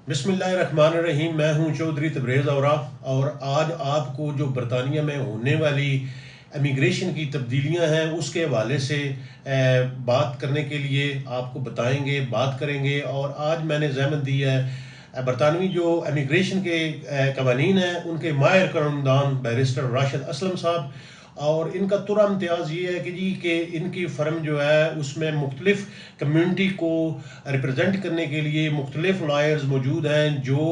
बिस्मिल्लाहिर्रहमानिर्रहीम। मैं हूं चौधरी तबरेज़ औरा और आज आपको जो बरतानिया में होने वाली इमिग्रेशन की तब्दीलियां हैं उसके हवाले से बात करने के लिए आपको बताएंगे, बात करेंगे। और आज मैंने ज़हमत दी है बरतानवी जो इमिग्रेशन के कवानीन हैं उनके माहिर कानूनदान बैरिस्टर राशिद असलम साहब। और इनका तुरा इम्तियाज़ ये है कि इनकी फ़र्म जो है उसमें मुख्तलिफ़ कम्यूनिटी को रिप्रेजेंट करने के लिए मुख्तलिफ़ लॉयर्स मौजूद हैं जो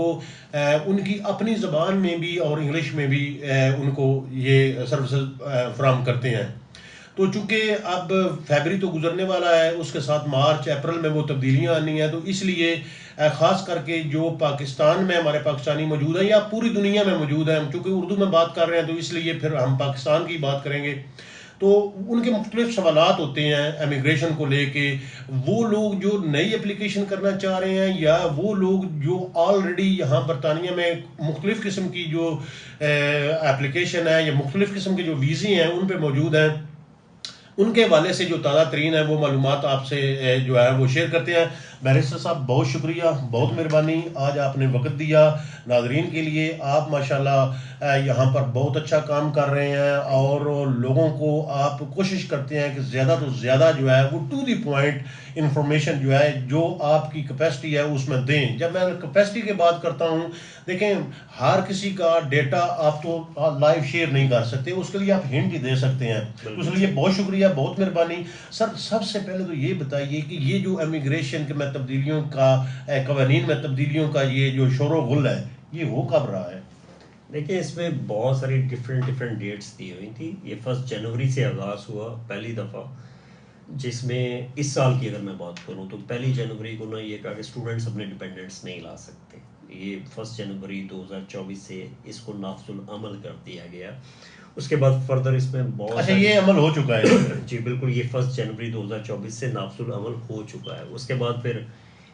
उनकी अपनी ज़बान में भी और इंग्लिश में भी उनको ये सर्विसेज फ्राहम करते हैं। तो चूंकि अब फरवरी तो गुजरने वाला है, उसके साथ मार्च अप्रैल में वो तब्दीलियां आनी हैं, तो इसलिए ख़ास करके जो पाकिस्तान में हमारे पाकिस्तानी मौजूद हैं या पूरी दुनिया में मौजूद हैं, चूँकि उर्दू में बात कर रहे हैं तो इसलिए फिर हम पाकिस्तान की बात करेंगे। तो उनके मुख्तलिफ सवालात होते हैं इमिग्रेशन को लेके। वो लोग जो नई एप्लीकेशन करना चाह रहे हैं या वो लोग जो ऑलरेडी यहाँ बरतानिया में मुख्तलिफ़ किस्म की जो एप्लीकेशन है या मुख्तलिफ़ किस्म के जो वीज़े हैं उन पर मौजूद हैं, उनके हवाले से जो ताज़ा तरीन है वो मालूमात आपसे जो है वो शेयर करते हैं। बैरिस्टर साहब बहुत शुक्रिया, बहुत मेहरबानी, आज आपने वक्त दिया नाजरीन के लिए। आप माशाल्लाह यहाँ पर बहुत अच्छा काम कर रहे हैं और लोगों को आप कोशिश करते हैं कि ज़्यादा तो ज़्यादा जो है वो टू दी पॉइंट इंफॉर्मेशन जो है जो आपकी कैपेसिटी है उसमें दें। जब मैं कैपेसिटी की बात करता हूँ, देखें हर किसी का डेटा आप तो लाइव शेयर नहीं कर सकते, उसके लिए आप हिंट ही दे सकते हैं। तो इसलिए बहुत शुक्रिया, बहुत मेहरबानी। सर सबसे पहले तो ये बताइए कि ये जो इमिग्रेशन के में तब्दीलियों का कवानीन में तब्दीलियों का ये जो शोर गुल है ये हो कब रहा है? देखिए, इसमें बहुत सारी डिफरेंट डेट्स दी हुई थी। ये 1 जनवरी से आगाज़ हुआ पहली दफ़ा, जिसमें इस साल की अगर मैं बात करूं तो 1 जनवरी को ना ये कहा कि स्टूडेंट्स अपने डिपेंडेंट्स नहीं ला सकते। ये 1 जनवरी 2024 से इसको नाफजुल अमल कर दिया गया। उसके बाद फर्दर इसमें बहुत अच्छा, ये अमल हो चुका है? जी बिल्कुल, ये 1 जनवरी 2024 से नाफजुल अमल हो चुका है। उसके बाद फिर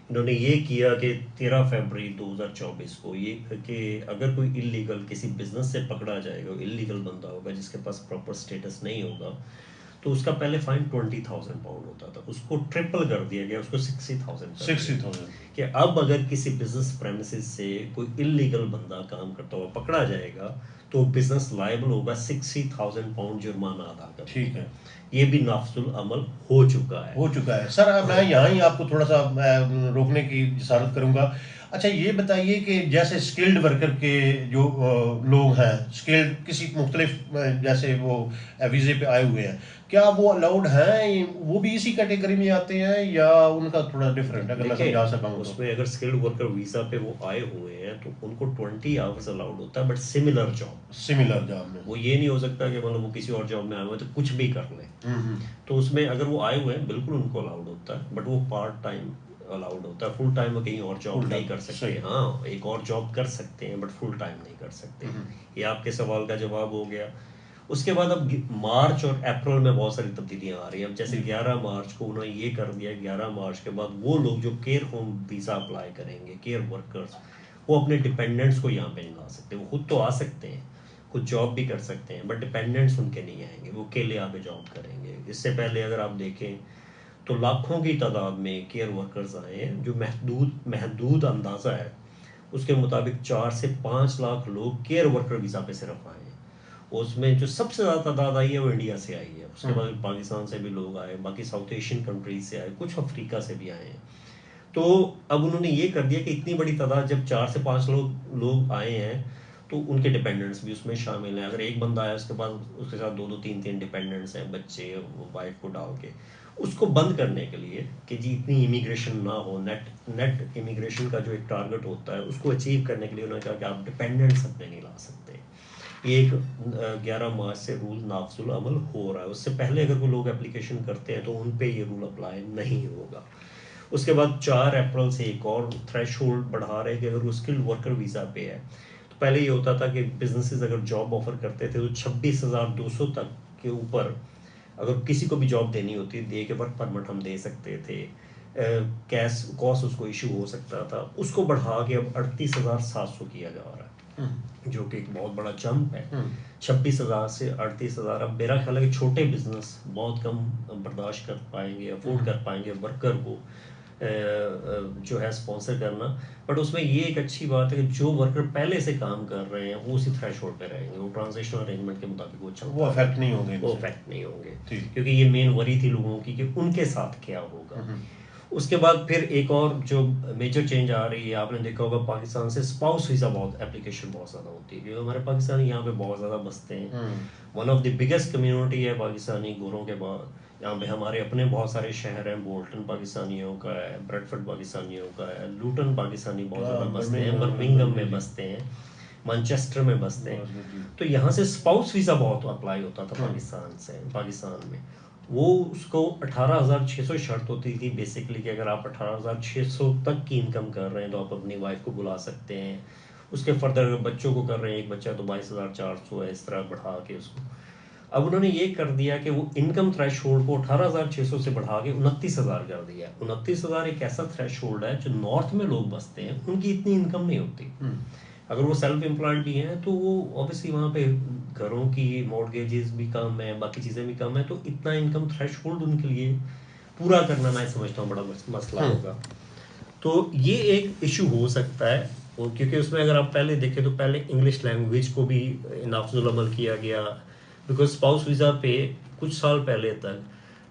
इन्होंने ये किया कि 13 फरवरी 2024 को ये कि अगर कोई इलीगल किसी बिजनेस से पकड़ा जाएगा, इलीगल बंदा होगा जिसके पास प्रॉपर स्टेटस नहीं होगा, तो उसका पहले फाइन 20,000 पाउंड होता था, उसको ट्रिपल कर दिया गया, उसको 60,000 कर दिया कि अब अगर किसी बिजनेस प्रेमिसेस से कोई इलीगल बंदा काम करता हुआ पकड़ा जाएगा तो बिजनेस लायबल होगा 60,000 पाउंड जुर्माना अदा कर। ठीक है, ये भी नाफजुल अमल हो चुका है। सर मैं यहाँ ही आपको थोड़ा सा रोकने की इजाज़त करूँगा। अच्छा ये बताइए कि जैसे स्किल्ड वर्कर के जो लोग हैं, स्किल्ड किसी मुख्तलिफ जैसे वो वीज़े पे आए हुए हैं, क्या वो अलाउड हैं? वो भी इसी कैटेगरी में आते हैं या उनका थोड़ा डिफरेंट है? अगर मैं समझा सका हूँ तो उसमें अगर स्किल्ड वर्कर वीजा पे वो आए हुए हैं तो उनको 20 आवर्स अलाउड होता है, बट सिमिलर जॉब में वो ये नहीं हो सकता कि मतलब वो किसी और जॉब में आए हुए तो कुछ भी कर ले। तो उसमें अगर वो आए हुए हैं बिल्कुल उनको अलाउड होता है, बट वो पार्ट टाइम अलाउड होता है, फुल टाइम वो कहीं और जॉब नहीं कर सकते। हाँ, एक और जॉब कर सकते हैं बट फुल टाइम नहीं कर सकते। ये आपके सवाल का जवाब हो गया। उसके बाद अब मार्च और अप्रैल में बहुत सारी तब्दीलियां आ रही हैं। अब जैसे 11 मार्च को उन्होंने ये कर दिया, 11 मार्च के बाद वो लोग जो केयर होम वीज़ा अप्लाई करेंगे, केयर वर्कर्स, वो अपने डिपेंडेंट्स को यहाँ पे नहीं ला सकते। वो खुद तो आ सकते हैं, कुछ जॉब भी कर सकते हैं, बट डिपेंडेंट्स उनके नहीं आएंगे, वो अकेले यहाँ पे जॉब करेंगे। इससे पहले अगर आप देखें तो लाखों की तादाद में केयर वर्कर्स आए हैं। जो महदूद अंदाज़ा है उसके मुताबिक 4 से 5 लाख लोग केयर वर्कर वीज़ा पे सिर्फ आए हैं। उसमें जो सबसे ज़्यादा तादाद आई है वो इंडिया से आई है, उसके बाद पाकिस्तान से भी लोग आए, बाकी साउथ एशियन कंट्रीज से आए, कुछ अफ्रीका से भी आए हैं। तो अब उन्होंने ये कर दिया कि इतनी बड़ी तादाद जब 4 से 5 लोग आए हैं तो उनके डिपेंडेंट्स भी उसमें शामिल हैं। अगर एक बंदा आया उसके बाद उसके साथ 2-2 3-3 डिपेंडेंट्स हैं, बच्चे, वो वाइफ को डाल के, उसको बंद करने के लिए कि जी इतनी इमिग्रेशन ना हो, नेट इमिग्रेशन का जो एक टारगेट होता है उसको अचीव करने के लिए उन्होंने कहा कि आप डिपेंडेंट्स अपने नहीं ला सकते। ये एक 11 मार्च से रूल नाफजुल अमल हो रहा है। उससे पहले अगर कोई लोग एप्लीकेशन करते हैं तो उन पे ये रूल अप्लाई नहीं होगा। उसके बाद 4 अप्रैल से एक और थ्रेश होल्ड बढ़ा रहे हैं कि अगर वो स्किल्ड वर्कर वीज़ा पे है तो पहले ये होता था कि बिजनेसेस अगर जॉब ऑफर करते थे तो 26,200 तक के ऊपर अगर किसी को भी जॉब देनी होती दे के वर्क परमिट हम दे सकते थे, कैश कॉस्ट उसको इशू हो सकता था। उसको बढ़ा के अब 38,700 किया जा रहा है, जो कि एक बहुत बड़ा जंप है। 26,000 से 38,000। अब मेरा ख्याल है कि छोटे बिजनेस बहुत कम बर्दाश्त कर पाएंगे, अफोर्ड कर पाएंगे वर्कर को जो है स्पॉन्सर करना, बट उसमें ये एक अच्छी बात है कि जो वर्कर पहले से काम कर रहे हैं वो उसी थ्रेशोल्ड पे रहेंगे, वो ट्रांजिशनल अरेंजमेंट के मुताबिक वो चलता वो अफेक्ट नहीं होंगे, वो अफेक्ट नहीं होंगे, क्योंकि ये मेन वरी थी लोगों की कि उनके साथ क्या होगा। उसके बाद फिर एक और जो मेजर चेंज आ रही है, आपने देखा होगा पाकिस्तान से स्पाउस वीज़ा बहुत एप्लीकेशन बहुत ज़्यादा होती है, क्योंकि हमारे पाकिस्तानी यहाँ पे बहुत ज़्यादा बसते हैं। One of the biggest community है पाकिस्तानी गोरों के बाद यहाँ पे। हमारे अपने बहुत सारे शहर हैं, बोल्टन पाकिस्तानियों का है, ब्रेडफोर्ड पाकिस्तानियों का है, लूटन पाकिस्तानी बहुत ज़्यादा बसते हैं, बर्मिंघम में बसते हैं, मैनचेस्टर में बसते हैं। तो यहाँ से स्पाउस वीज़ा बहुत अप्लाई होता था पाकिस्तान में। वो उसको 18,600 शर्त होती थी बेसिकली, कि अगर आप 18,600 तक की इनकम कर रहे हैं तो आप अपनी वाइफ को बुला सकते हैं। उसके फर्दर अगर बच्चों को कर रहे हैं, एक बच्चा तो 22,400 है, इस तरह बढ़ा के उसको। अब उन्होंने ये कर दिया कि वो इनकम थ्रेशोल्ड को 18,600 से बढ़ा के 29,000 कर दिया। 29,000 एक ऐसा थ्रेशोल्ड है जो नॉर्थ में लोग बसते हैं उनकी इतनी इनकम नहीं होती। अगर वो सेल्फ एम्प्लॉयड भी हैं तो वो ऑब्वियसली वहाँ पे घरों की मॉर्गेजेस भी कम है, बाकी चीज़ें भी कम है, तो इतना इनकम थ्रेशोल्ड उनके लिए पूरा करना मैं समझता हूँ बड़ा मसला होगा। तो ये एक इशू हो सकता है, क्योंकि उसमें अगर आप पहले देखें तो पहले इंग्लिश लैंग्वेज को भी नाफजुल अमल किया गया, बिकॉज स्पाउस वीज़ा पे कुछ साल पहले तक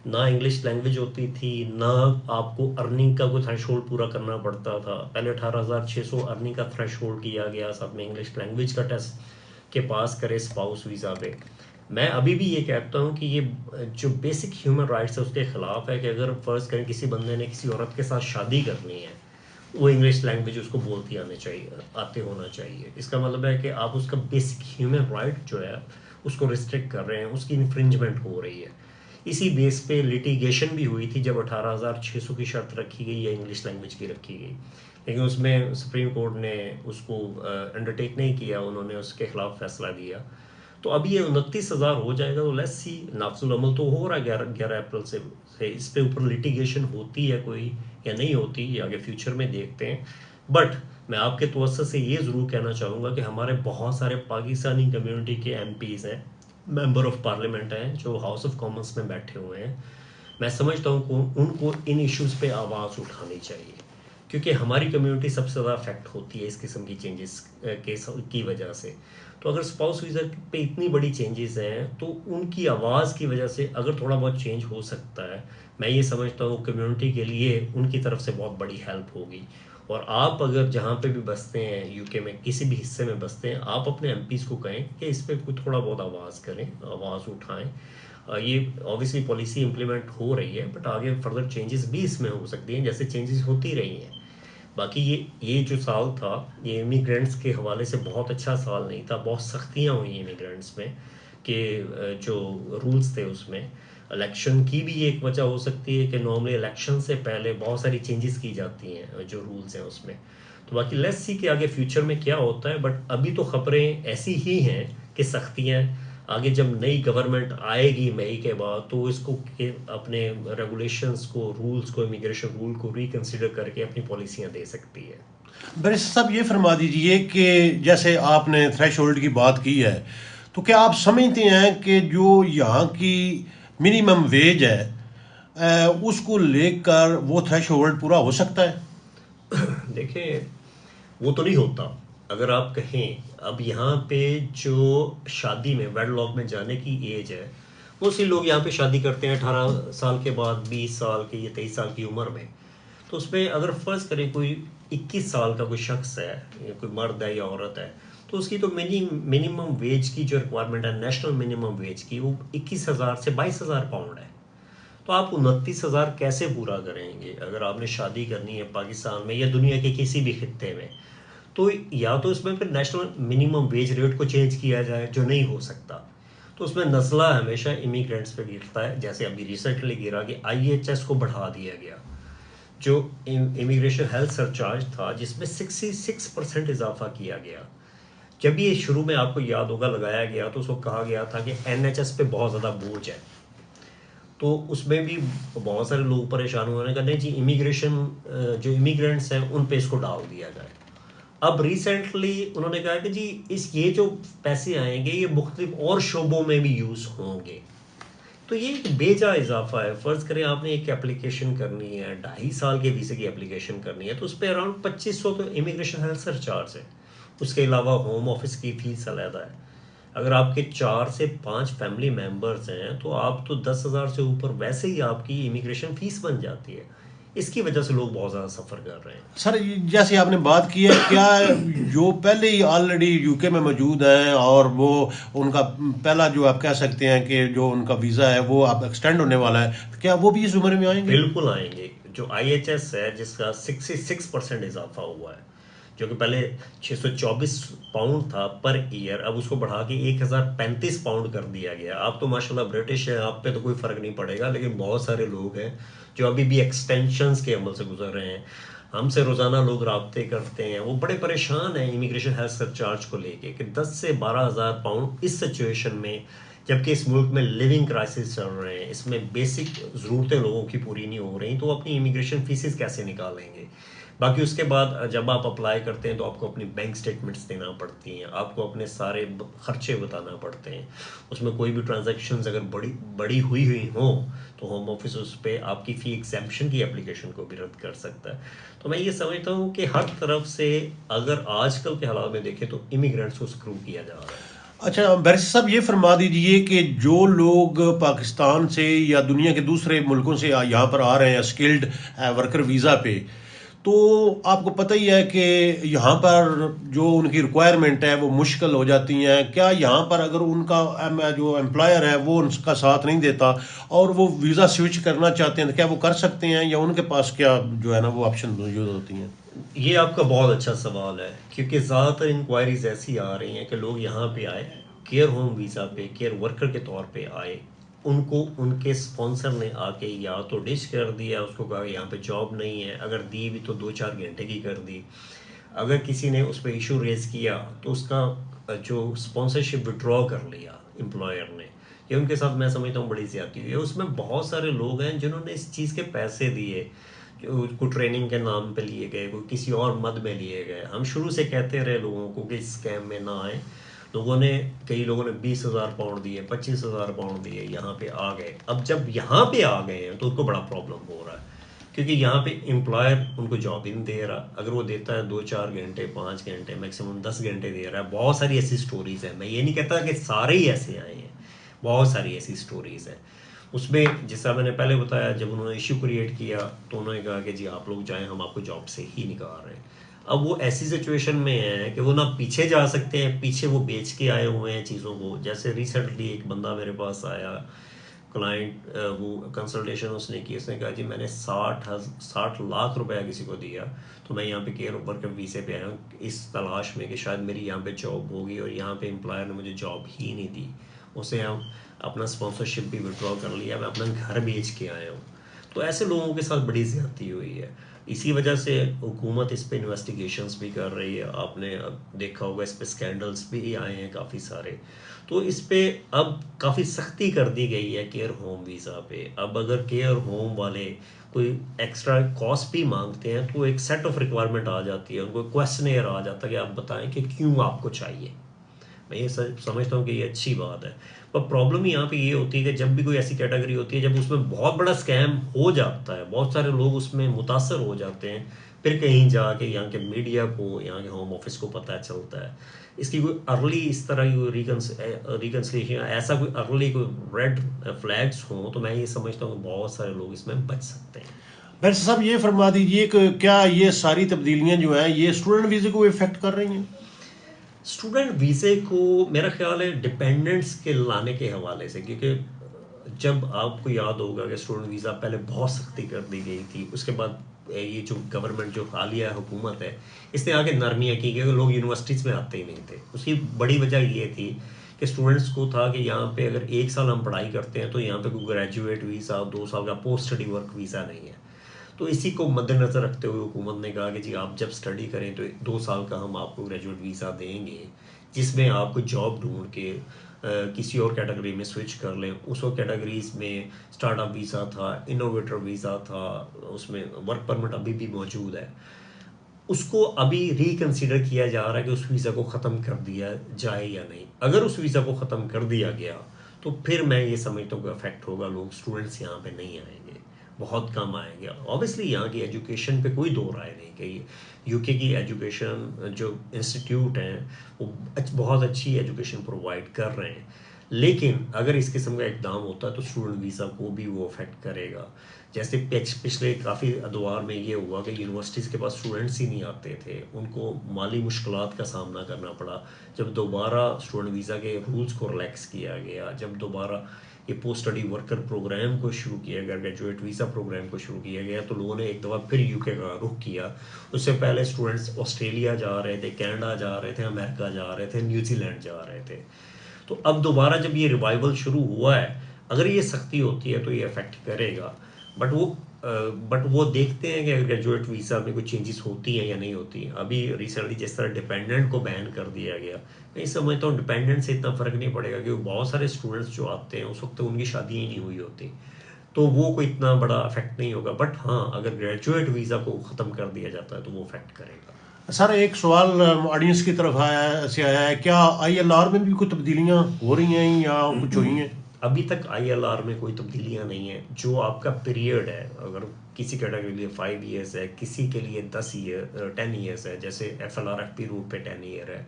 ना इंग्लिश लैंग्वेज होती थी, ना आपको अर्निंग का कोई थ्रेशोल्ड पूरा करना पड़ता था। पहले 18,600 अर्निंग का थ्रेशोल्ड किया गया, साथ में इंग्लिश लैंग्वेज का टेस्ट के पास करे स्पाउस वीज़ा पे। मैं अभी भी ये कहता हूँ कि ये जो बेसिक ह्यूमन राइट्स है उसके ख़िलाफ़ है कि अगर फ़र्ज़ करें किसी बंदे ने किसी औरत के साथ शादी करनी है, वो इंग्लिश लैंग्वेज उसको बोलती आते होना चाहिए। इसका मतलब है कि आप उसका बेसिक ह्यूमन राइट जो है उसको रिस्ट्रिक्ट कर रहे हैं, उसकी इन्फ्रिंजमेंट हो रही है। इसी बेस पे लिटिगेशन भी हुई थी जब 18,600 की शर्त रखी गई या इंग्लिश लैंग्वेज की रखी गई, लेकिन उसमें सुप्रीम कोर्ट ने उसको अंडरटेक नहीं किया, उन्होंने उसके खिलाफ फैसला दिया। तो अब ये 29,000 हो जाएगा, तो लेट्स सी, नाफजुल अमल तो हो रहा है 11 अप्रैल से इस पे ऊपर लिटिगेशन होती है कोई या नहीं होती, ये आगे फ्यूचर में देखते हैं। बट मैं आपके तवज्जो से ये ज़रूर कहना चाहूँगा कि हमारे बहुत सारे पाकिस्तानी कम्युनिटी के MPs हैं, मेंबर ऑफ पार्लियामेंट हैं, जो हाउस ऑफ कॉमन्स में बैठे हुए हैं। मैं समझता हूँ कि उनको इन इश्यूज़ पे आवाज़ उठानी चाहिए, क्योंकि हमारी कम्युनिटी सबसे ज़्यादा अफेक्ट होती है इस किस्म की चेंजेस की वजह से। तो अगर स्पाउस वीज़ा पे इतनी बड़ी चेंजेस हैं तो उनकी आवाज़ की वजह से अगर थोड़ा बहुत चेंज हो सकता है, मैं ये समझता हूँ कम्युनिटी के लिए उनकी तरफ से बहुत बड़ी हेल्प होगी। और आप अगर जहाँ पे भी बसते हैं यूके में, किसी भी हिस्से में बसते हैं, आप अपने MPs को कहें कि इस पर कुछ थोड़ा बहुत आवाज़ करें, आवाज़ उठाएं। ये ऑब्वियसली पॉलिसी इम्प्लीमेंट हो रही है, बट आगे फर्दर चेंजेस भी इसमें हो सकती हैं, जैसे चेंजेस होती रही हैं। बाकी ये जो साल था ये इमिग्रेंट्स के हवाले से बहुत अच्छा साल नहीं था, बहुत सख्तियाँ हुई इमिग्रेंट्स में कि जो रूल्स थे उसमें। इलेक्शन की भी एक वजह हो सकती है कि नॉर्मली इलेक्शन से पहले बहुत सारी चेंजेस की जाती हैं जो रूल्स हैं उसमें। तो बाकी लेट्स सी कि आगे फ्यूचर में क्या होता है, बट अभी तो खबरें ऐसी ही हैं कि सख्तियाँ आगे जब नई गवर्नमेंट आएगी मई के बाद तो इसको अपने रेगुलेशंस को, रूल्स को, इमिग्रेशन रूल को रिकंसिडर करके अपनी पॉलिसियाँ दे सकती है। बैरिस्टर साहब ये फरमा दीजिए कि जैसे आपने थ्रेशोल्ड की बात की है, तो क्या आप समझते हैं कि जो यहाँ की मिनिमम वेज है उसको लेकर वो थ्रेशोल्ड पूरा हो सकता है? देखिए, वो तो नहीं होता। अगर आप कहें अब यहाँ पे जो शादी में वेडलॉक में जाने की एज है, मोस्टली लोग यहाँ पे शादी करते हैं 18 साल के बाद, 20 साल की या 23 साल की उम्र में। तो उसमें अगर फ़र्ज़ करें कोई 21 साल का कोई शख्स है, या कोई मर्द है या औरत है, तो उसकी तो मिनिमम वेज की जो रिक्वायरमेंट है, नेशनल मिनिमम वेज की, वो 21,000 से 22,000 पाउंड है। तो आप 29,000 कैसे पूरा करेंगे अगर आपने शादी करनी है पाकिस्तान में या दुनिया के किसी भी खित्ते में? तो या तो इसमें फिर नेशनल मिनिमम वेज रेट को चेंज किया जाए, जो नहीं हो सकता। तो उसमें नज़ला हमेशा इमिग्रेंट्स पे गिरता है, जैसे अभी रिसेंटली गिरा कि IHS को बढ़ा दिया गया, जो इमिग्रेशन हेल्थ सरचार्ज था, जिसमें 66% इजाफा किया गया। जब ये शुरू में आपको याद होगा लगाया गया तो उसको कहा गया था कि NHS पे बहुत ज़्यादा बोझ है, तो उसमें भी बहुत सारे लोग परेशान हुए, उन्होंने कहा नहीं जी, इमिग्रेशन जो इमिग्रेंट्स हैं उन पे इसको डाल दिया जाए। अब रिसेंटली उन्होंने कहा कि जी ये जो पैसे आएंगे ये मुख्तलिफ और शोबों में भी यूज़ होंगे। तो ये एक बेजा इजाफा है। फ़र्ज़ करें आपने एक एप्लीकेशन करनी है, 2.5 साल के वीज़े की एप्लीकेशन करनी है, तो उस पर अराउंड 2500 तो इमिग्रेशन हेल्थ सरचार्ज है। उसके अलावा होम ऑफिस की फ़ीस अलहदा है। अगर आपके 4 से 5 फैमिली मेम्बर्स हैं तो आप तो 10,000 से ऊपर वैसे ही आपकी इमिग्रेशन फ़ीस बन जाती है। इसकी वजह से लोग बहुत ज़्यादा सफ़र कर रहे हैं। सर जैसे आपने बात की है, क्या जो पहले ही ऑलरेडी यूके में मौजूद हैं और वो उनका पहला जो आप कह सकते हैं कि जो उनका वीज़ा है वो आप एक्सटेंड होने वाला है, तो क्या वो भी इस उम्र में आएंगे? बिल्कुल आएंगे। जो IHS है जिसका 66% इजाफा हुआ है, जो कि पहले 624 पाउंड था पर ईयर, अब उसको बढ़ा के 1035 पाउंड कर दिया गया। आप तो माशाल्लाह ब्रिटिश हैं, आप पे तो कोई फ़र्क नहीं पड़ेगा, लेकिन बहुत सारे लोग हैं जो अभी भी एक्सटेंशंस के अमल से गुजर रहे हैं। हमसे रोज़ाना लोग राब्ते करते हैं, वो बड़े परेशान हैं इमिग्रेशन हेल्थ सरचार्ज को लेके कि 10 से 12,000 पाउंड इस सिचुएशन में, जबकि इस मुल्क में लिविंग क्राइसिस चल रहे हैं, इसमें बेसिक ज़रूरतें लोगों की पूरी नहीं हो रही, तो वो अपनी इमिग्रेशन फीसेस कैसे निकालेंगे। बाकी उसके बाद जब आप अप्लाई करते हैं तो आपको अपनी बैंक स्टेटमेंट्स देना पड़ती हैं, आपको अपने सारे खर्चे बताना पड़ते हैं। उसमें कोई भी ट्रांजैक्शंस अगर बड़ी हुई हो तो होम ऑफिस उस पर आपकी फ़ी एग्जेम्पशन की एप्लीकेशन को भी रद्द कर सकता है। तो मैं ये समझता हूँ कि हर तरफ से अगर आजकल के हालात में देखें तो इमिग्रेंट्स को स्क्रू किया जा रहा है। अच्छा बैरिस्टर साहब, ये फरमा दीजिए कि जो लोग पाकिस्तान से या दुनिया के दूसरे मुल्कों से यहाँ पर आ रहे हैं स्किल्ड वर्कर वीज़ा पे, तो आपको पता ही है कि यहाँ पर जो उनकी रिक्वायरमेंट है वो मुश्किल हो जाती हैं। क्या यहाँ पर अगर उनका जो एम्प्लॉयर है वो उनका साथ नहीं देता और वो वीज़ा स्विच करना चाहते हैं, तो क्या वो कर सकते हैं या उनके पास क्या जो है ना वो ऑप्शन मौजूद होती हैं? ये आपका बहुत अच्छा सवाल है, क्योंकि ज़्यादातर इंक्वायरीज ऐसी आ रही हैं कि लोग यहाँ पे आए केयर होम वीज़ा पे, केयर वर्कर के तौर पे आए, उनको उनके स्पॉन्सर ने आके या तो डिश कर दिया, उसको कहा यहाँ पे जॉब नहीं है, अगर दी भी तो 2-4 घंटे की कर दी। अगर किसी ने उस पर इशू रेज किया तो उसका जो स्पॉन्सरशिप विड्रॉ कर लिया एम्प्लॉयर ने, ये उनके साथ मैं समझता हूँ बड़ी ज़्यादती हुई है। उसमें बहुत सारे लोग हैं जिन्होंने इस चीज़ के पैसे दिए, को ट्रेनिंग के नाम पे लिए गए, कोई किसी और मद में लिए गए। हम शुरू से कहते रहे लोगों को कि स्कैम में ना आए। कई लोगों ने 20,000 पाउंड दिए, 25,000 पाउंड दिए, यहाँ पे आ गए। अब जब यहाँ पे आ गए हैं तो उनको बड़ा प्रॉब्लम हो रहा है, क्योंकि यहाँ पे एम्प्लॉयर उनको जॉब ही नहीं दे रहा। अगर वो देता है 2-4 घंटे, 5 घंटे, मैक्सिमम 10 घंटे दे रहा है। बहुत सारी ऐसी स्टोरीज़ हैं, मैं ये नहीं कहता कि सारे ही ऐसे आए हैं, बहुत सारी ऐसी स्टोरीज़ हैं। उसमें जैसा मैंने पहले बताया, जब उन्होंने इशू क्रिएट किया तो उन्होंने कहा कि जी आप लोग जाएं, हम आपको जॉब से ही निकाल रहे हैं। अब वो ऐसी सिचुएशन में है कि वो ना पीछे जा सकते हैं, पीछे वो बेच के आए हुए हैं चीज़ों को। जैसे रिसेंटली एक बंदा मेरे पास आया, क्लाइंट, वो कंसल्टेशन उसने की, उसने कहा जी मैंने 60 लाख रुपया किसी को दिया, तो मैं यहाँ पे केयर वर्कर वीज़े पे आया हूँ इस तलाश में कि शायद मेरी यहाँ पे जॉब होगी, और यहाँ पे एम्प्लॉयर ने मुझे जॉब ही नहीं दी। उसे हम अपना स्पॉन्सरशिप भी विड्रॉ कर लिया, मैं अपना घर बेच के आया हूँ। तो ऐसे लोगों के साथ बड़ी ज़्यादती हुई है। इसी वजह से हुकूमत इस पे इन्वेस्टिगेशंस भी कर रही है। आपने अब देखा होगा इस पे स्कैंडल्स भी आए हैं काफ़ी सारे। तो इस पे अब काफ़ी सख्ती कर दी गई है केयर होम वीज़ा पे। अब अगर केयर होम वाले कोई एक्स्ट्रा कॉस्ट भी मांगते हैं तो एक सेट ऑफ रिक्वायरमेंट आ जाती है, उनको क्वेश्चनेयर आ जाता है कि आप बताएं कि क्यों आपको चाहिए। मैं ये समझता हूँ कि ये अच्छी बात है। पर प्रॉब्लम यहाँ पे ये होती है कि जब भी कोई ऐसी कैटेगरी होती है जब उसमें बहुत बड़ा स्कैम हो जाता है, बहुत सारे लोग उसमें मुतासर हो जाते हैं, फिर कहीं जाके यहाँ के मीडिया को, यहाँ के होम ऑफिस को पता चलता है। इसकी कोई अर्ली इस तरह की रिकन्सिलिएशन, ऐसा कोई अर्ली कोई रेड फ्लैग्स हो, तो मैं ये समझता हूँ कि बहुत सारे लोग इसमें बच सकते हैं। बैरिस्टर साहब ये फरमा दीजिए कि क्या ये सारी तब्दीलियाँ जो हैं ये स्टूडेंट वीज़े को इफेक्ट कर रही हैं? स्टूडेंट वीज़े को मेरा ख्याल है डिपेंडेंट्स के लाने के हवाले से, क्योंकि जब आपको याद होगा कि स्टूडेंट वीज़ा पहले बहुत सख्ती कर दी गई थी, उसके बाद ये जो गवर्नमेंट जो हालिया हुकूमत है इसने आगे नरमियाँ की, क्योंकि लोग यूनिवर्सिटीज़ में आते ही नहीं थे। उसकी बड़ी वजह ये थी कि स्टूडेंट्स को था कि यहाँ पे अगर 1 साल हम पढ़ाई करते हैं तो यहाँ पे कोई ग्रेजुएट वीज़ा, 2 साल का पोस्ट स्टडी वर्क वीज़ा नहीं है। तो इसी को मद्देनज़र रखते हुए हुकूमत ने कहा कि जी आप जब स्टडी करें तो 2 साल का हम आपको ग्रेजुएट वीज़ा देंगे, जिसमें आपको जॉब ढूंढ के किसी और कैटेगरी में स्विच कर लें। उस वक्त कैटेगरीज में स्टार्टअप वीज़ा था, इनोवेटर वीज़ा था, उसमें वर्क परमिट अभी भी मौजूद है। उसको अभी रिकन्सिडर किया जा रहा है कि उस वीज़ा को ख़त्म कर दिया जाए या नहीं। अगर उस वीज़ा को ख़त्म कर दिया गया तो फिर मैं ये समझता हूँ कि अफेक्ट होगा, लोग स्टूडेंट्स यहाँ पे नहीं आएंगे, बहुत कम आएंगे। ऑब्वियसली यहाँ की एजुकेशन पे कोई दो राय नहीं कि यूके की एजुकेशन जो इंस्टीट्यूट हैं वो बहुत अच्छी एजुकेशन प्रोवाइड कर रहे हैं, लेकिन अगर इस किस्म का इकदाम होता है तो स्टूडेंट वीज़ा को भी वो अफेक्ट करेगा। जैसे पिछले काफ़ी अदवार में ये हुआ कि यूनिवर्सिटीज़ के पास स्टूडेंट्स ही नहीं आते थे, उनको माली मुश्किलात का सामना करना पड़ा। जब दोबारा स्टूडेंट वीज़ा के रूल्स को रिलैक्स किया गया, जब दोबारा ये पोस्ट स्टडी वर्कर प्रोग्राम को शुरू किया गया, ग्रेजुएट वीज़ा प्रोग्राम को शुरू किया गया, तो लोगों ने एक दफ़ा फिर यूके का रुख किया। उससे पहले स्टूडेंट्स ऑस्ट्रेलिया जा रहे थे, कनाडा जा रहे थे, अमेरिका जा रहे थे, न्यूजीलैंड जा रहे थे। तो अब दोबारा जब ये रिवाइवल शुरू हुआ है, अगर ये सख्ती होती है तो ये अफेक्ट करेगा। बट वो देखते हैं कि ग्रेजुएट वीज़ा में कोई चेंजेस होती हैं या नहीं होती हैं। अभी रिसेंटली जिस तरह डिपेंडेंट को बैन कर दिया गया, मैं समझता हूँ डिपेंडेंट से इतना फ़र्क नहीं पड़ेगा, क्योंकि बहुत सारे स्टूडेंट्स जो आते हैं उस वक्त तो उनकी शादी ही नहीं हुई होती, तो वो कोई इतना बड़ा अफेक्ट नहीं होगा। बट हाँ, अगर ग्रेजुएट वीज़ा को ख़त्म कर दिया जाता है तो वो अफेक्ट करेगा। सर एक सवाल ऑडियंस की तरफ आया है, क्या ILR में भी कोई तब्दीलियाँ हो रही हैं या कुछ हुई हैं? अभी तक ILR में कोई तब्दीलियां नहीं है। जो आपका पीरियड है, अगर किसी कैटेगरी के लिए 5 ईयर्स है, किसी के लिए 10 ईयर्स है, जैसे FLRFP रूट पे 10 ईयर है,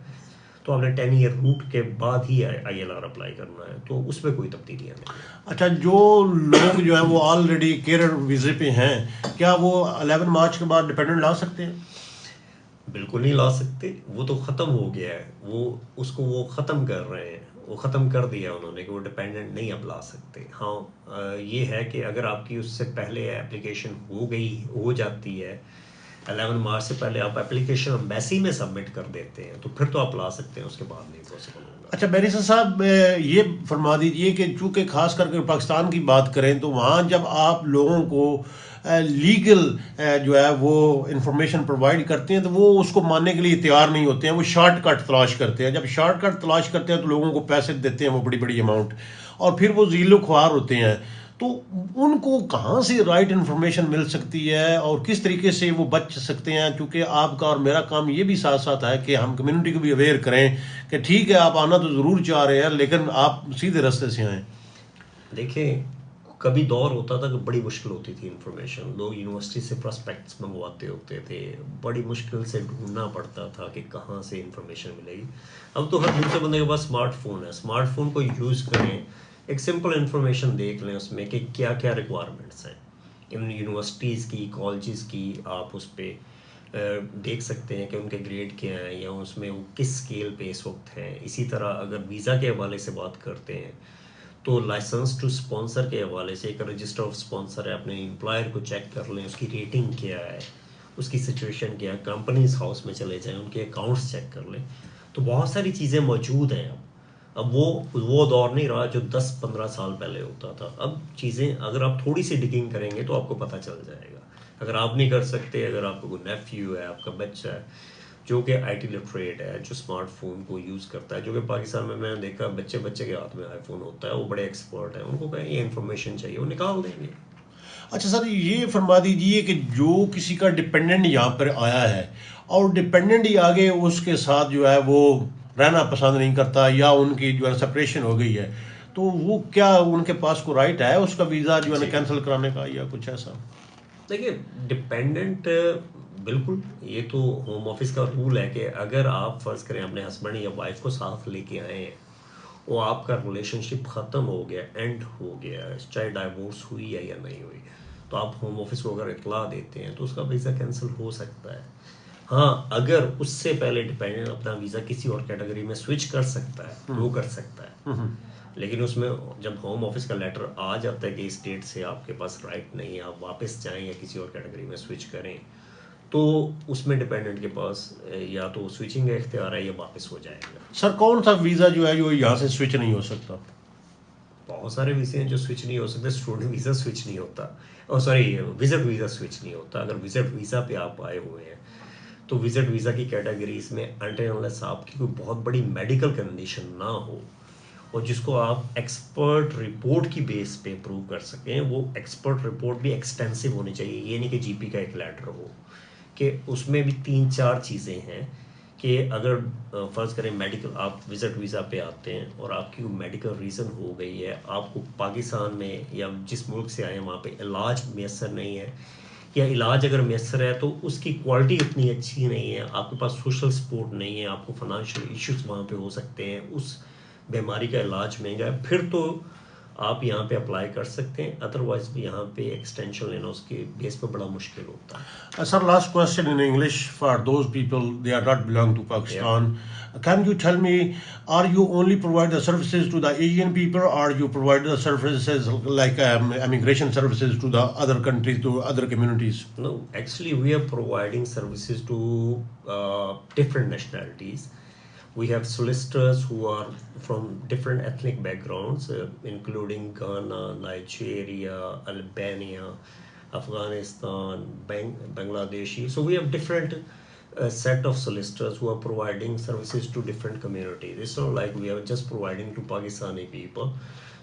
तो आपने 10 ईयर रूट के बाद ही ILR अप्लाई करना है, तो उसमें कोई तब्दीलियां नहीं है। अच्छा, जो लोग जो हैं वो ऑलरेडी केयर वीज़े पे हैं, क्या वो 11 मार्च के बाद डिपेंडेंट ला सकते हैं? बिल्कुल नहीं ला सकते, वो तो ख़त्म हो गया है। वो ख़त्म कर रहे हैं, वो ख़त्म कर दिया उन्होंने कि वो डिपेंडेंट नहीं अब ला सकते। हाँ, ये है कि अगर आपकी उससे पहले एप्लीकेशन हो जाती है, 11 मार्च से पहले आप एप्लीकेशन एम्बेसी में सबमिट कर देते हैं, तो फिर तो आप ला सकते हैं, उसके बाद नहीं पॉसिबल होगा। अच्छा बैरिस्टर साहब, ये फरमा दीजिए कि चूँकि खास करके पाकिस्तान की बात करें तो वहाँ जब आप लोगों को लीगल जो है वो इंफॉर्मेशन प्रोवाइड करते हैं तो वो उसको मानने के लिए तैयार नहीं होते हैं, वो शॉर्टकट तलाश करते हैं। जब शॉर्टकट तलाश करते हैं तो लोगों को पैसे देते हैं वो बड़ी बड़ी अमाउंट, और फिर वो ज़ीलो ख्वार होते हैं। तो उनको कहाँ से राइट इन्फॉर्मेशन मिल सकती है और किस तरीके से वो बच सकते हैं? क्योंकि आपका और मेरा काम ये भी साथ साथ है कि हम कम्युनिटी को भी अवेयर करें कि ठीक है आप आना तो ज़रूर चाह रहे हैं लेकिन आप सीधे रास्ते से आएँ। देखिए, कभी दौर होता था कि बड़ी मुश्किल होती थी इन्फॉर्मेशन, लोग यूनिवर्सिटी से प्रोस्पेक्ट्स मंगवाते होते थे, बड़ी मुश्किल से ढूंढना पड़ता था कि कहाँ से इन्फॉर्मेशन मिलेगी। अब तो हर दूसरे बंदे के पास स्मार्टफोन है, स्मार्टफोन को यूज़ करें, एक सिंपल इन्फॉर्मेशन देख लें उसमें कि क्या क्या रिक्वायरमेंट्स हैं इन यूनिवर्सिटीज़ की, कॉलेजेस की। आप उस पर देख सकते हैं कि उनके ग्रेड क्या हैं या उसमें वो किस स्केल पे इस वक्त हैं। इसी तरह अगर वीज़ा के हवाले से बात करते हैं तो लाइसेंस टू स्पॉन्सर के हवाले से एक रजिस्टर ऑफ स्पॉन्सर है, अपने एम्प्लॉयर को चेक कर लें, उसकी रेटिंग क्या है, उसकी सिचुएशन क्या है। कंपनीज हाउस में चले जाएं, उनके अकाउंट्स चेक कर लें। तो बहुत सारी चीज़ें मौजूद हैं। अब वो दौर नहीं रहा जो 10-15 साल पहले होता था। अब चीज़ें अगर आप थोड़ी सी डिगिंग करेंगे तो आपको पता चल जाएगा। अगर आप नहीं कर सकते, अगर आपका कोई नेफ्यू है, आपका बच्चा है जो कि IT लिटरेट है, जो स्मार्टफोन को यूज़ करता है, जो कि पाकिस्तान में मैंने देखा बच्चे के हाथ में आईफोन होता है, वो बड़े एक्सपर्ट हैं, उनको कहें ये इन्फॉर्मेशन चाहिए, वो निकाल देंगे। अच्छा सर, ये फरमा दीजिए कि जो किसी का डिपेंडेंट यहाँ पर आया है और डिपेंडेंट ही आगे उसके साथ जो है वो रहना पसंद नहीं करता या उनकी जो है सेपरेशन हो गई है, तो वो क्या उनके पास को राइट है उसका वीज़ा जो है ना कैंसिल कराने का या कुछ ऐसा? देखिए, डिपेंडेंट बिल्कुल, ये तो होम ऑफिस का रूल है कि अगर आप फ़र्ज़ करें अपने हस्बैंड या वाइफ को साथ लेके आए हैं, वो आपका रिलेशनशिप ख़त्म हो गया, एंड हो गया, चाहे डाइवोर्स हुई है या नहीं हुई, तो आप होम ऑफिस को अगर इतला देते हैं तो उसका वीज़ा कैंसिल हो सकता है। हाँ, अगर उससे पहले डिपेंडेंट अपना वीज़ा किसी और कैटेगरी में स्विच कर सकता है, वो कर सकता है। लेकिन उसमें जब होम ऑफिस का लेटर आ जाता है कि इस डेट से आपके पास राइट नहीं है, आप वापस जाएं या किसी और कैटेगरी में स्विच करें, तो उसमें डिपेंडेंट के पास या तो स्विचिंग का इख्तियार है या वापस हो जाएगा। सर कौन सा वीज़ा जो है जो यहाँ से स्विच नहीं हो सकता? बहुत सारे वीज़े हैं जो स्विच नहीं हो सकते। स्टूडेंट वीज़ा स्विच नहीं होता, और सॉरी विजिट वीज़ा स्विच नहीं होता। अगर विजिट वीज़ा पे आप आए हुए हैं तो विजिट वीज़ा की कैटेगरीज में अनटिल आपकी कोई बहुत बड़ी मेडिकल कंडीशन ना हो और जिसको आप एक्सपर्ट रिपोर्ट की बेस पे प्रूव कर सकें, वो एक्सपर्ट रिपोर्ट भी एक्सटेंसिव होनी चाहिए। ये नहीं कि GP का एक लेटर हो, कि उसमें भी 3-4 चीज़ें हैं कि अगर फ़र्ज़ करें मेडिकल आप विज़िट वीज़ा पे आते हैं और आपकी मेडिकल रीज़न हो गई है, आपको पाकिस्तान में या जिस मुल्क से आए हैं वहाँ पे इलाज मैसर नहीं है, या इलाज अगर मैसर है तो उसकी क्वालिटी उतनी अच्छी नहीं है, आपके पास सोशल सपोर्ट नहीं है, आपको फाइनेंशियल इश्यूज वहाँ पे हो सकते हैं, उस बीमारी का इलाज महंगा है, फिर तो आप यहाँ पे अप्लाई कर सकते हैं, अदरवाइज भी यहाँ पे एक्सटेंशन लेना उसके बेस पे बड़ा मुश्किल होता है। Sir, last question in English for those people they are not belong to Pakistan. Can you tell me, are you only provide the services to the Asian people, or you provide the services like immigration services to the other countries, to other communities? No, actually we are providing services to different nationalities. We have solicitors who are from different ethnic backgrounds, including Ghana, Nigeria, Albania, Afghanistan, Bangladeshi. So we have different set of solicitors who are providing services to different communities. It's not like we are just providing to Pakistani people.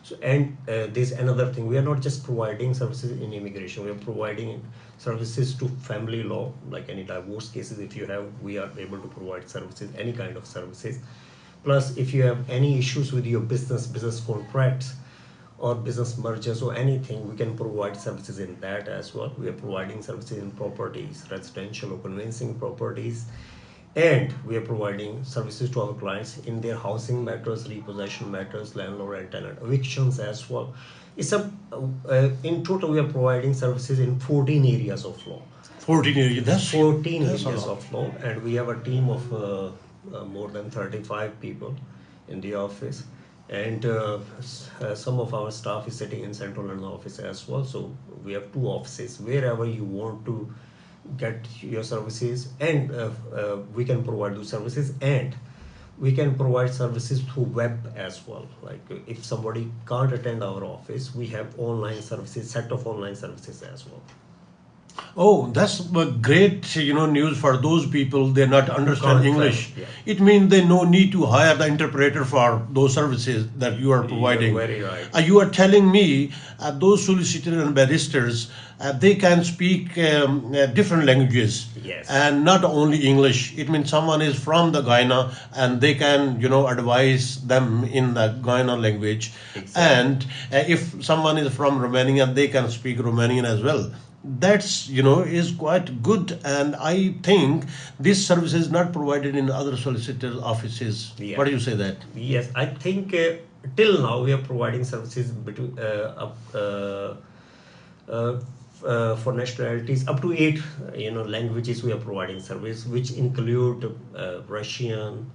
So, and there's another thing, we are not just providing services in immigration, we are providing services to family law, like any divorce cases if you have, we are able to provide services, any kind of services. Plus, if you have any issues with your business contracts or business mergers or anything, we can provide services in that as well. We are providing services in properties, residential or conveyancing properties, and we are providing services to our clients in their housing matters, repossession matters, landlord and tenant evictions as well. It's a in total we are providing services in 14 areas of law. 14 areas. That's 14 that's a areas lot. of law, and we have a team of more than 35 people in the office, and some of our staff is sitting in Central London office as well. So we have 2 offices wherever you want to get your services, and we can provide those services, and we can provide services through web as well. Like if somebody can't attend our office, we have online services, set of online services as well. Oh, that's a great, news for those people. They not understand can't English. travel, yeah. It means they no need to hire the interpreter for those services that you are providing. You're very right. You are telling me those solicitors and barristers they can speak different languages. Yes. And not only English. It means someone is from the Guyana and they can, advise them in the Guyana language. Exactly. And if someone is from Romania, they can speak Romanian as well. That's is quite good, and I think this service is not provided in other solicitors offices. Yeah. What do you say that? Yes, I think till now we are providing services between for nationalities up to 8 languages. We are providing service which include Russian,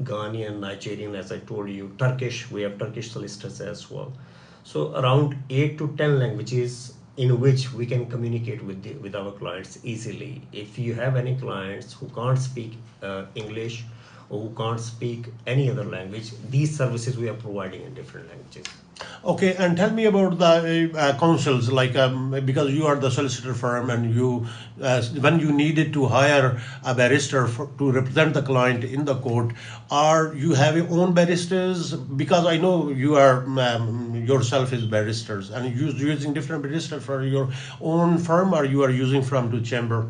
Ghanaian, Nigerian, as I told you, Turkish. We have Turkish solicitors as well. So around 8 to 10 languages in which we can communicate with our clients easily. If you have any clients who can't speak English or who can't speak any other language, these services we are providing in different languages. Okay, and tell me about the counsels, like because you are the solicitor firm, and you, when you needed to hire a barrister to represent the client in the court, are you have your own barristers? Because I know you are yourself is barristers, and you using different barristers for your own firm, or you are using from the chamber?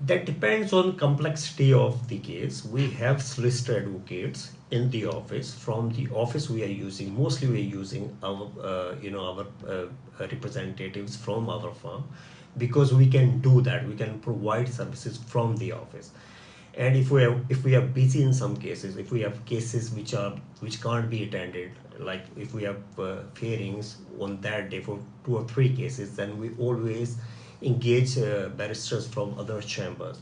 That depends on complexity of the case. We have solicitor advocates in the office. From the office we are using, mostly we are using our representatives from our firm, because we can do that. We can provide services from the office. And if we are busy in some cases, if we have cases which can't be attended, like if we have hearings on that day for 2 or 3 cases, then we always engage barristers from other chambers,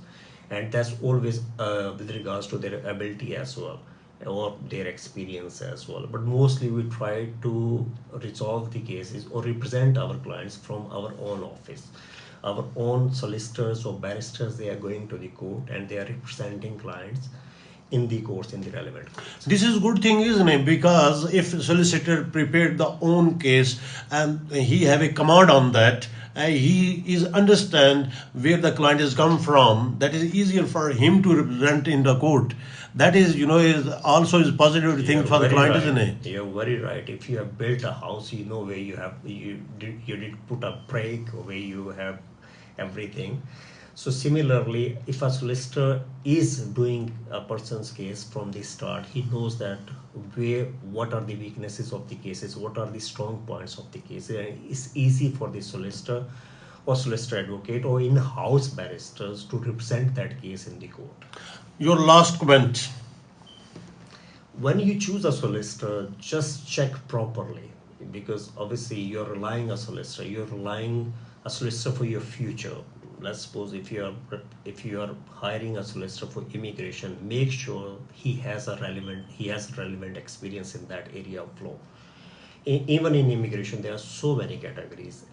and that's always with regards to their ability as well or their experience as well. But mostly we try to resolve the cases or represent our clients from our own office. Our own solicitors or barristers, they are going to the court and they are representing clients in the courts, in the relevant courts. This is good thing, isn't it? Because if solicitor prepared the own case and he have a command on that, he is understand where the client has come from. That is easier for him to represent in the court. That is, is also is positive thing for the client, right. isn't it? You're very right. If you have built a house, you know where you did put a break, where you have everything. So similarly, if a solicitor is doing a person's case from the start, he knows that what are the weaknesses of the cases, what are the strong points of the case, and it's easy for the solicitor or solicitor advocate or in-house barristers to represent that case in the court. Your last comment. When you choose a solicitor, just check properly, because obviously you're relying a solicitor for your future. Let's suppose if you are hiring a solicitor for immigration, make sure he has relevant experience in that area of law. Even in immigration, there are so many categories.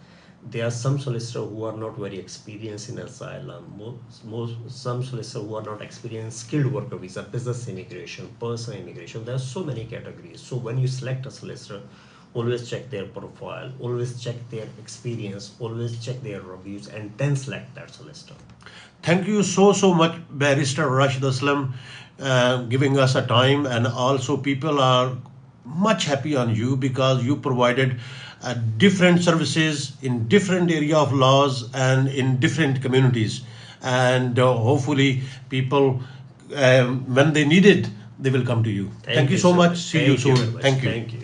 There are some solicitors who are not very experienced in asylum. Some solicitors who are not experienced in skilled worker visa, business immigration, personal immigration. There are so many categories. So when you select a solicitor, always check their profile, always check their experience, always check their reviews, and then select that solicitor. Thank you so much, Barrister Rashid Aslam, giving us a time, and also people are much happy on you because you provided different services in different area of laws and in different communities, and hopefully people when they need it, they will come to you. Thank you so much. See you soon. Thank you.